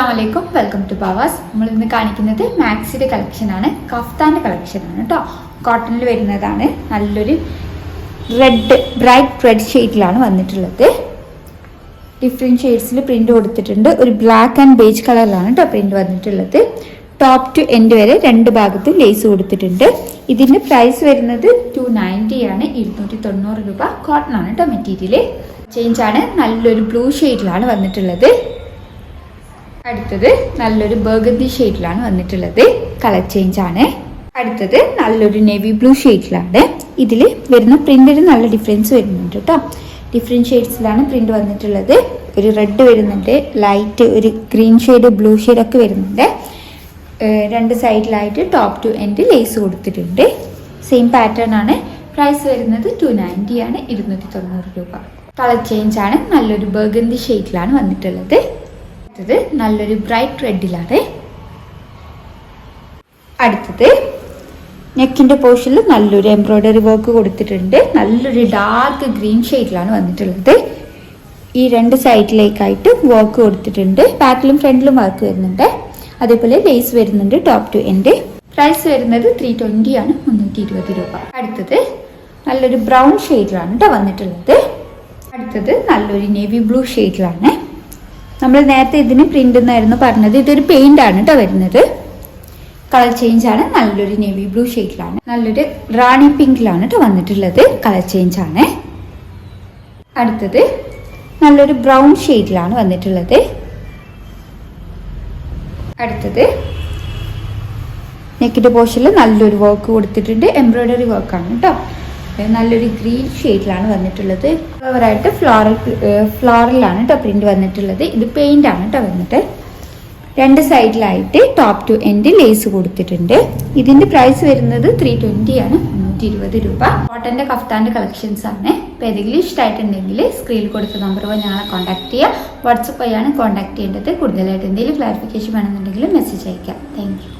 അസ്സലാമലൈക്കും, welcome to പാവാസ്. നമ്മൾ ഇന്ന് കാണിക്കുന്നത് മാക്സിയുടെ കളക്ഷനാണ്, കഫ്താൻ്റെ കളക്ഷനാണ് കേട്ടോ. കോട്ടണിൽ വരുന്നതാണ്. നല്ലൊരു ബ്രൈറ്റ് റെഡ് ഷെയ്ഡിലാണ് വന്നിട്ടുള്ളത്. ഡിഫറെൻറ്റ് ഷെയ്ഡ്സിൽ പ്രിൻ്റ് കൊടുത്തിട്ടുണ്ട്. ഒരു ബ്ലാക്ക് ആൻഡ് ബേജ് കളറിലാണ് കേട്ടോ പ്രിൻ്റ് വന്നിട്ടുള്ളത്. ടോപ്പ് ടു എൻഡ് വരെ രണ്ട് ഭാഗത്തും ലേസ് കൊടുത്തിട്ടുണ്ട്. ഇതിൻ്റെ പ്രൈസ് വരുന്നത് 290 ആണ്, 290 രൂപ. കോട്ടൺ ആണ് കേട്ടോ മെറ്റീരിയൽ. ചേഞ്ച് ആണ്. നല്ലൊരു ബ്ലൂ ഷെയ്ഡിലാണ് വന്നിട്ടുള്ളത്. അടുത്തത് നല്ലൊരു ബർഗന്ദി ഷെയ്ഡിലാണ് വന്നിട്ടുള്ളത്. കളർ ചേഞ്ച് ആണ്. അടുത്തത് നല്ലൊരു നേവി ബ്ലൂ ഷെയ്ഡിലാണ്. ഇതിൽ വരുന്ന പ്രിന്റിന് നല്ല ഡിഫറൻസ് വരുന്നുണ്ട് കേട്ടോ. ഡിഫറെൻറ്റ് ഷെയ്ഡ്സിലാണ് പ്രിന്റ് വന്നിട്ടുള്ളത്. ഒരു റെഡ് വരുന്നുണ്ട്, ലൈറ്റ് ഒരു ഗ്രീൻ ഷെയ്ഡ്, ബ്ലൂ ഷെയ്ഡൊക്കെ വരുന്നുണ്ട്. രണ്ട് സൈഡിലായിട്ട് ടോപ്പ് ടു എൻഡ് ലേസ് കൊടുത്തിട്ടുണ്ട്. സെയിം പാറ്റേൺ ആണ്. പ്രൈസ് വരുന്നത് 290 ആണ്, 290 രൂപ. കളർ ചേഞ്ച് ആണ്. നല്ലൊരു ബർഗന്ദി ഷെയ്ഡിലാണ് വന്നിട്ടുള്ളത്. നല്ലൊരു ബ്രൈറ്റ് റെഡിലാണ്. അടുത്തത് നെക്കിന്റെ പോർഷനിൽ നല്ലൊരു എംബ്രോയിഡറി വർക്ക് കൊടുത്തിട്ടുണ്ട്. നല്ലൊരു ഡാർക്ക് ഗ്രീൻ ഷെയ്ഡിലാണ് വന്നിട്ടുള്ളത്. ഈ രണ്ട് സൈഡിലേക്കായിട്ട് വർക്ക് കൊടുത്തിട്ടുണ്ട്. ബാക്കിലും ഫ്രണ്ടിലും വർക്ക് വരുന്നുണ്ട്. അതേപോലെ ലേസ് വരുന്നുണ്ട് ടോപ്പ് ടു എൻഡ്. പ്രൈസ് വരുന്നത് 320 ആണ്, 320 രൂപ. അടുത്തത് നല്ലൊരു ബ്രൗൺ ഷെയ്ഡിലാണ് കേട്ടോ വന്നിട്ടുള്ളത്. അടുത്തത് നല്ലൊരു നേവി ബ്ലൂ ഷെയ്ഡിലാണ്. നമ്മൾ നേരത്തെ ഇതിന് പ്രിന്റ് എന്നായിരുന്നു പറഞ്ഞത്. ഇതൊരു പെയിന്റ് ആണ് കേട്ടോ വരുന്നത്. കളർ ചേഞ്ച് ആണ്. നല്ലൊരു നേവി ബ്ലൂ ഷെയ്ഡിലാണ്. നല്ലൊരു റാണി പിങ്കിലാണ് കേട്ടോ വന്നിട്ടുള്ളത്. കളർ ചേഞ്ച് ആണ്. അടുത്തത് നല്ലൊരു ബ്രൗൺ ഷെയ്ഡിലാണ് വന്നിട്ടുള്ളത്. അടുത്തത് നെക്കിന്റെ പോർഷനിൽ നല്ലൊരു വർക്ക് കൊടുത്തിട്ടുണ്ട്. എംബ്രോയിഡറി വർക്കാണ് കേട്ടോ. നല്ലൊരു ഗ്രീൻ ഷെയ്ഡിലാണ് വന്നിട്ടുള്ളത്. ഫ്ലവറായിട്ട് ഫ്ലോറലാണ് കേട്ടോ പ്രിന്റ് വന്നിട്ടുള്ളത്. ഇത് പെയിന്റ് ആണ് കേട്ടോ വന്നിട്ട്. രണ്ട് സൈഡിലായിട്ട് ടോപ്പ് ടു എൻഡ് ലേസ് കൊടുത്തിട്ടുണ്ട്. ഇതിന്റെ പ്രൈസ് വരുന്നത് 320 ആണ്, 320 രൂപ. കോട്ടന്റെ കഫ്താന്റെ കളക്ഷൻസ് ആണ്. ഇപ്പം ഏതെങ്കിലും ഇഷ്ടമായിട്ടുണ്ടെങ്കിൽ സ്ക്രീനിൽ കൊടുത്ത നമ്പർ പോയി ഞങ്ങളെ കോൺടാക്ട് ചെയ്യുക. വാട്സപ്പ് വഴിയാണ് കോൺടാക്ട് ചെയ്യേണ്ടത്. കൂടുതലായിട്ട് എന്തെങ്കിലും ക്ലാരിഫിക്കേഷൻ വേണമെന്നുണ്ടെങ്കിൽ മെസ്സേജ് അയക്കാം. Thank you.